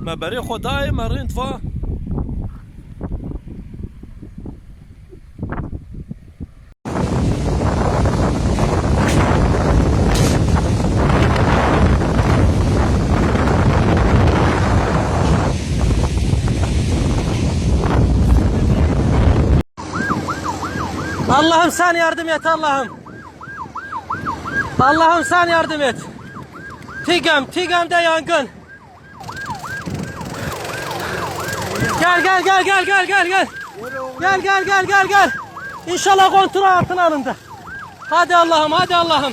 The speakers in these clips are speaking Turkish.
ما بري خدای مرین تو Allah'ım sen yardım et Allah'ım. Allah'ım sen yardım et. Tigem'de yangın. Gel. Gel. İnşallah kontrol altına alındı. Hadi Allah'ım.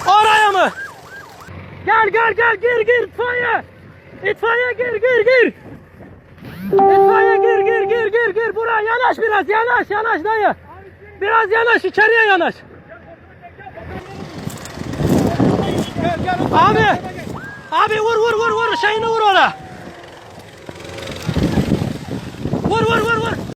Oraya mı? Gel gir itfaiye. İtfaiye gir. İtfaiye gir. Buraya yanaş biraz yanaş dayı. Biraz yanaş içeriye yanaş. Abi vur şeyini vur ona. Vur.